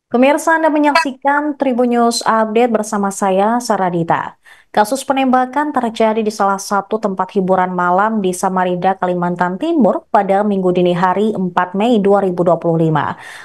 Pemirsa Anda menyaksikan Tribun News Update bersama saya, Saradita. Kasus penembakan terjadi di salah satu tempat hiburan malam di Samarinda, Kalimantan Timur pada Minggu dini hari 4 Mei 2025.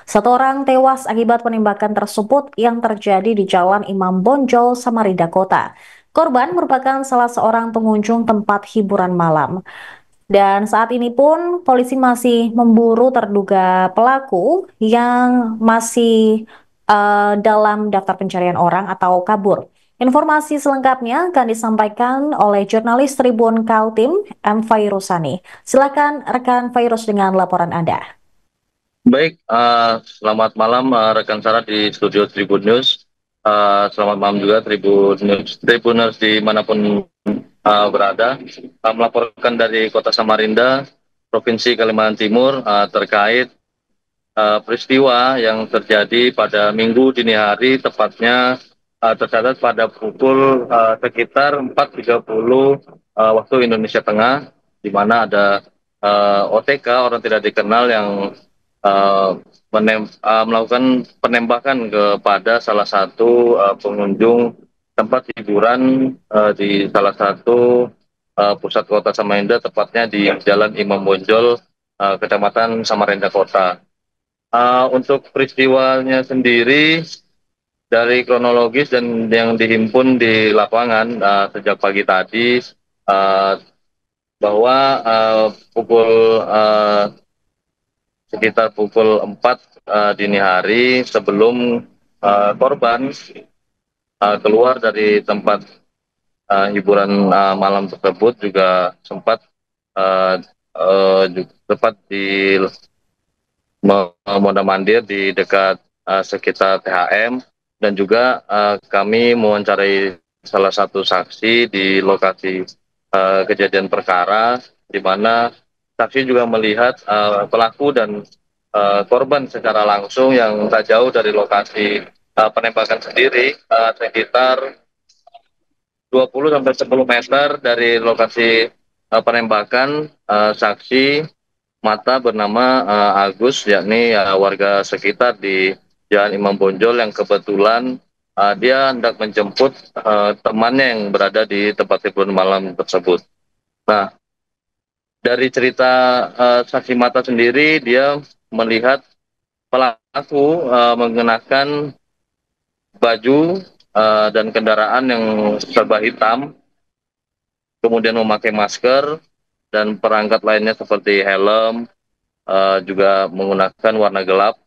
Satu orang tewas akibat penembakan tersebut yang terjadi di Jalan Imam Bonjol, Samarinda Kota. Korban merupakan salah seorang pengunjung tempat hiburan malam. Dan saat ini pun polisi masih memburu terduga pelaku yang masih dalam daftar pencarian orang atau kabur. Informasi selengkapnya akan disampaikan oleh jurnalis Tribun Kaltim, M. Fairusani. Silakan rekan Fairus dengan laporan Anda. Baik, selamat malam rekan Sarah di studio Tribun News. Selamat malam juga Tribuners dimanapun berada. Melaporkan dari Kota Samarinda, Provinsi Kalimantan Timur terkait peristiwa yang terjadi pada Minggu dini hari, tepatnya tercatat pada pukul sekitar 4.30 waktu Indonesia Tengah, di mana ada OTK, orang tidak dikenal, yang melakukan penembakan kepada salah satu pengunjung tempat hiburan di salah satu pusat kota Samarinda, tepatnya di Jalan Imam Bonjol, Kecamatan Samarinda Kota. Untuk peristiwanya sendiri, dari kronologis dan yang dihimpun di lapangan sejak pagi tadi, uh, bahwa sekitar pukul 4 dini hari, sebelum korban keluar dari tempat hiburan malam tersebut, juga sempat uh, tepat di mondar-mandir di dekat sekitar THM, dan juga kami mewawancarai salah satu saksi di lokasi kejadian perkara, di mana saksi juga melihat pelaku dan korban secara langsung yang tak jauh dari lokasi penembakan sendiri, sekitar 20 sampai 10 meter dari lokasi penembakan. Saksi mata bernama Agus, yakni warga sekitar di Jalan Imam Bonjol, yang kebetulan dia hendak menjemput temannya yang berada di tempat hiburan malam tersebut. Nah, dari cerita saksi mata sendiri, dia melihat pelaku mengenakan baju dan kendaraan yang serba hitam, kemudian memakai masker dan perangkat lainnya seperti helm, juga menggunakan warna gelap,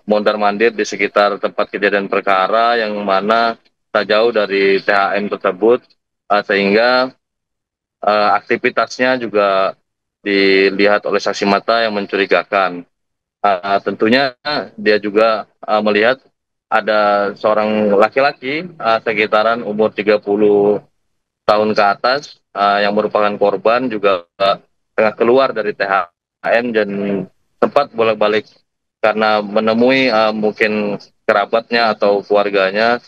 mondar-mandir di sekitar tempat kejadian perkara, yang mana tak jauh dari THM tersebut, sehingga aktivitasnya juga dilihat oleh saksi mata yang mencurigakan. Tentunya dia juga melihat ada seorang laki-laki sekitaran umur 30 tahun ke atas, yang merupakan korban, juga tengah keluar dari THM dan sempat bolak-balik karena menemui mungkin kerabatnya atau keluarganya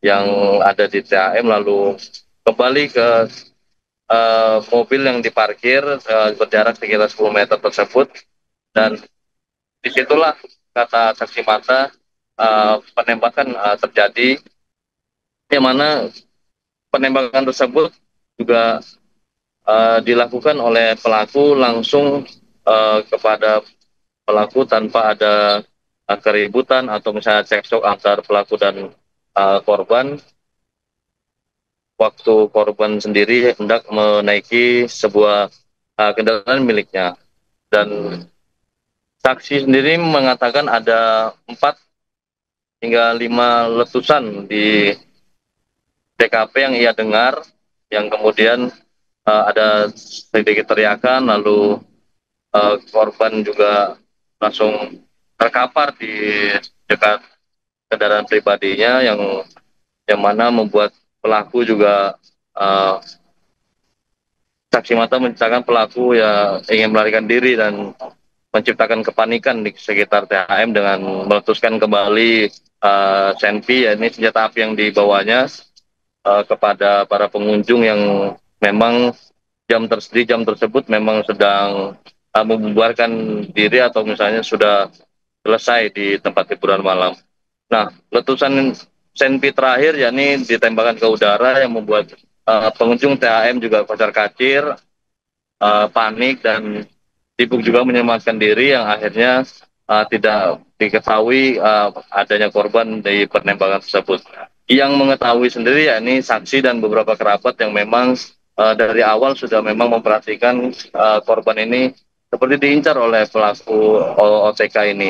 yang ada di THM, lalu kembali ke mobil yang diparkir berjarak sekitar 10 meter tersebut. Dan disitulah, kata saksi mata, penembakan terjadi, yang mana penembakan tersebut juga dilakukan oleh pelaku langsung kepada pelaku, tanpa ada keributan atau misalnya cekcok antar pelaku dan korban, waktu korban sendiri hendak menaiki sebuah kendaraan miliknya. Dan saksi sendiri mengatakan ada 4 hingga 5 letusan di TKP yang ia dengar, yang kemudian ada sedikit teriakan, lalu korban juga langsung terkapar di dekat kendaraan pribadinya, yang mana membuat pelaku juga, saksi mata menceritakan pelaku ya ingin melarikan diri dan menciptakan kepanikan di sekitar THM dengan meletuskan kembali senpi, ya, ini senjata api yang dibawanya, kepada para pengunjung yang memang di jam tersebut memang sedang membubarkan diri, atau misalnya sudah selesai di tempat hiburan malam. Nah, letusan senpi terakhir yakni ditembakkan ke udara yang membuat pengunjung THM juga kocar kacir, panik dan sibuk juga menyelamatkan diri yang akhirnya tidak diketahui adanya korban dari penembakan tersebut. Yang mengetahui sendiri yakni saksi dan beberapa kerabat yang memang dari awal sudah memang memperhatikan korban ini seperti diincar oleh pelaku OTK ini.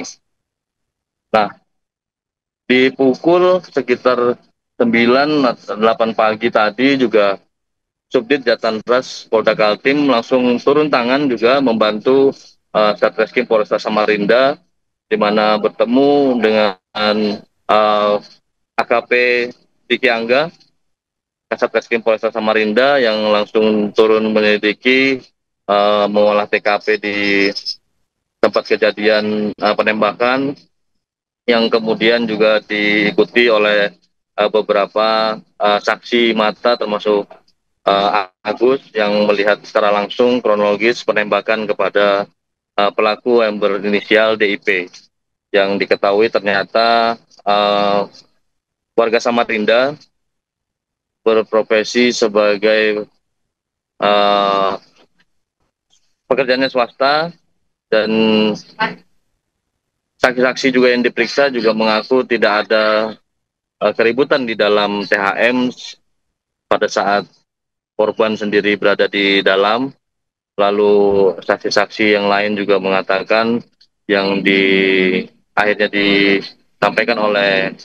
Nah, di pukul sekitar 9 8 pagi tadi juga Subdit Jatantras Polda Kaltim langsung turun tangan juga membantu Satreskrim Polresta Samarinda di mana bertemu dengan AKP Diki Angga, Satreskrim Polresta Samarinda yang langsung turun menyelidiki, mengolah TKP di tempat kejadian penembakan yang kemudian juga diikuti oleh beberapa saksi mata termasuk Agus yang melihat secara langsung kronologis penembakan kepada pelaku yang berinisial DIP yang diketahui ternyata warga Samarinda berprofesi sebagai uh, pekerjaannya swasta dan saksi-saksi juga yang diperiksa juga mengaku tidak ada keributan di dalam THM pada saat korban sendiri berada di dalam. Lalu saksi-saksi yang lain juga mengatakan yang akhirnya disampaikan oleh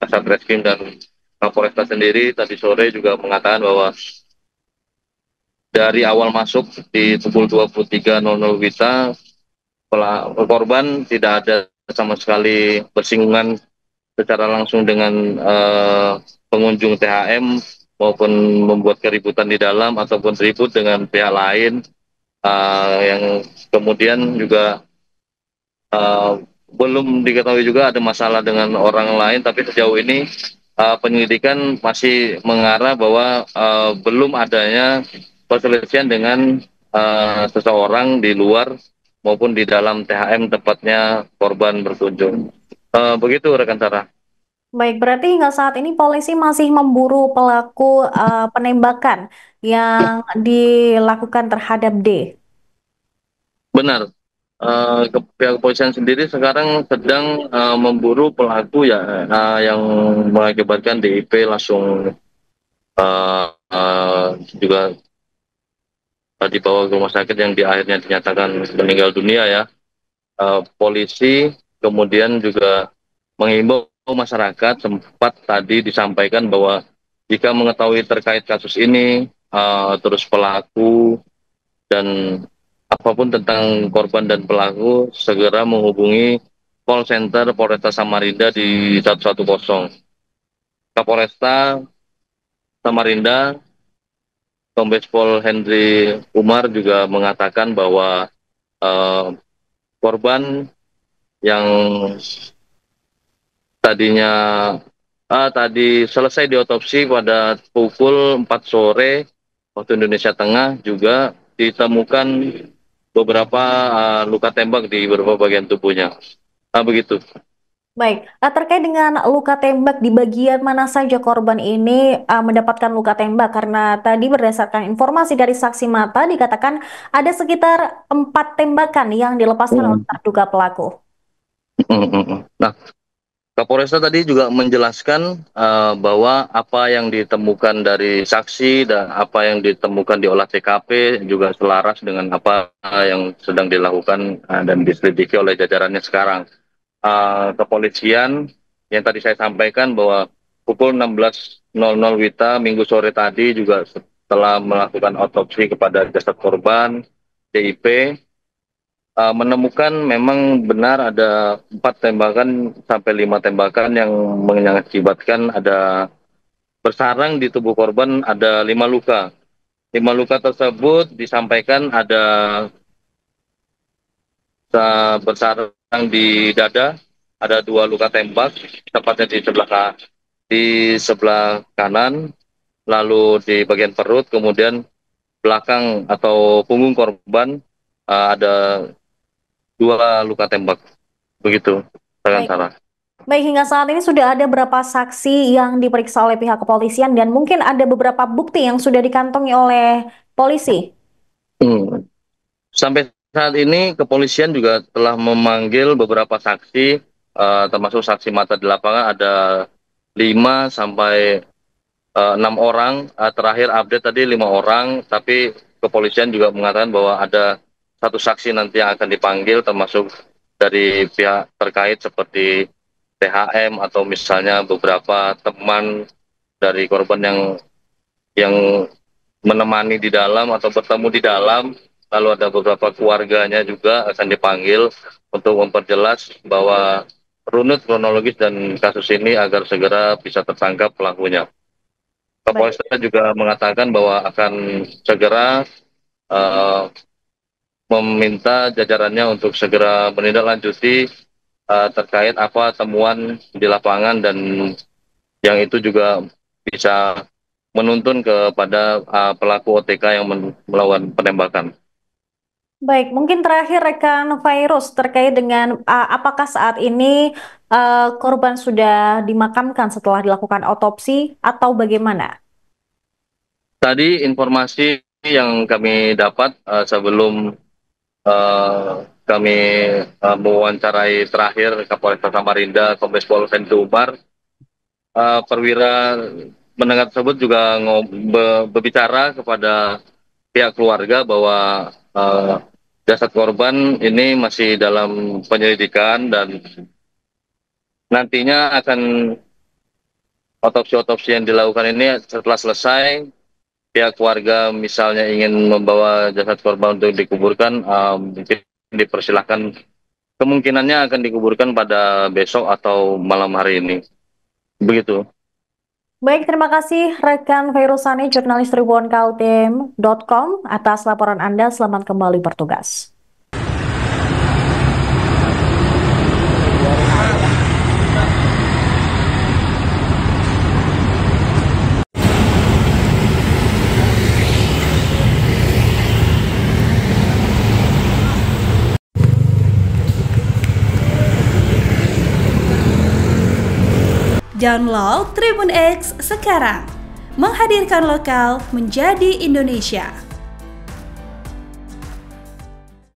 Satreskrim dan Kapolresta sendiri tadi sore juga mengatakan bahwa dari awal masuk di pukul 23.00 WITA korban tidak ada sama sekali bersinggungan secara langsung dengan pengunjung THM maupun membuat keributan di dalam ataupun ribut dengan pihak lain yang kemudian juga uh, belum diketahui juga ada masalah dengan orang lain, tapi sejauh ini penyelidikan masih mengarah bahwa belum adanya perselisihan dengan seseorang di luar maupun di dalam THM tepatnya korban berkunjung. Begitu rekan Sarah. Baik, berarti hingga saat ini polisi masih memburu pelaku penembakan yang dilakukan terhadap D. Benar. Pihak kepolisian sendiri sekarang sedang memburu pelaku ya yang mengakibatkan DIP langsung juga dibawa ke rumah sakit yang akhirnya dinyatakan meninggal dunia ya. Polisi kemudian juga mengimbau masyarakat sempat tadi disampaikan bahwa jika mengetahui terkait kasus ini terus pelaku dan apapun tentang korban dan pelaku segera menghubungi call center Polresta Samarinda di 110. Kapolresta Samarinda Kombes Pol Henry Umar juga mengatakan bahwa eh, korban yang tadinya tadi selesai diotopsi pada pukul 4 sore waktu Indonesia Tengah juga ditemukan beberapa luka tembak di beberapa bagian tubuhnya. Begitu. Baik, terkait dengan luka tembak di bagian mana saja korban ini mendapatkan luka tembak karena tadi berdasarkan informasi dari saksi mata dikatakan ada sekitar 4 tembakan yang dilepaskan oleh Mm, terduga pelaku. Nah, Kapolresta tadi juga menjelaskan bahwa apa yang ditemukan dari saksi dan apa yang ditemukan di olah TKP juga selaras dengan apa yang sedang dilakukan dan diselidiki oleh jajarannya sekarang. Kepolisian yang tadi saya sampaikan bahwa pukul 16.00 WITA Minggu sore tadi juga setelah melakukan otopsi kepada jasad korban DIP menemukan memang benar ada 4 tembakan sampai 5 tembakan yang mengakibatkan ada bersarang di tubuh korban ada 5 luka. 5 luka tersebut disampaikan ada bersarang di dada, ada 2 luka tembak, tepatnya di sebelah kanan, lalu di bagian perut, kemudian belakang atau punggung korban ada 2 luka tembak. Begitu, rekan Baik. Sarah. Baik, hingga saat ini sudah ada berapa saksi yang diperiksa oleh pihak kepolisian dan mungkin ada beberapa bukti yang sudah dikantongi oleh polisi. Hmm. Sampai saat ini kepolisian juga telah memanggil beberapa saksi, termasuk saksi mata di lapangan ada 5 sampai 6 orang. Terakhir update tadi 5 orang, tapi kepolisian juga mengatakan bahwa ada satu saksi nanti yang akan dipanggil, termasuk dari pihak terkait seperti THM atau misalnya beberapa teman dari korban yang menemani di dalam atau bertemu di dalam, lalu ada beberapa keluarganya juga akan dipanggil untuk memperjelas bahwa runut kronologis dan kasus ini agar segera bisa tertangkap pelakunya. Baik. Kapolres juga mengatakan bahwa akan segera eh, meminta jajarannya untuk segera menindaklanjuti terkait apa temuan di lapangan dan yang itu juga bisa menuntun kepada pelaku OTK yang melakukan penembakan. Baik, mungkin terakhir rekan Virus terkait dengan apakah saat ini korban sudah dimakamkan setelah dilakukan otopsi atau bagaimana? Tadi informasi yang kami dapat sebelum kami mewawancarai terakhir Kapolres Samarinda Kombes Pol Fenty Umar, perwira mendengar tersebut juga berbicara kepada pihak keluarga bahwa jasad korban ini masih dalam penyelidikan dan nantinya akan otopsi-otopsi yang dilakukan ini setelah selesai, pihak keluarga misalnya ingin membawa jasad korban untuk dikuburkan, mungkin dipersilahkan, kemungkinannya akan dikuburkan pada besok atau malam hari ini. Begitu. Baik, terima kasih rekan Virusani, jurnalis tribunkaltim.com atas laporan Anda. Selamat kembali bertugas. Download Tribun X sekarang, menghadirkan lokal menjadi Indonesia.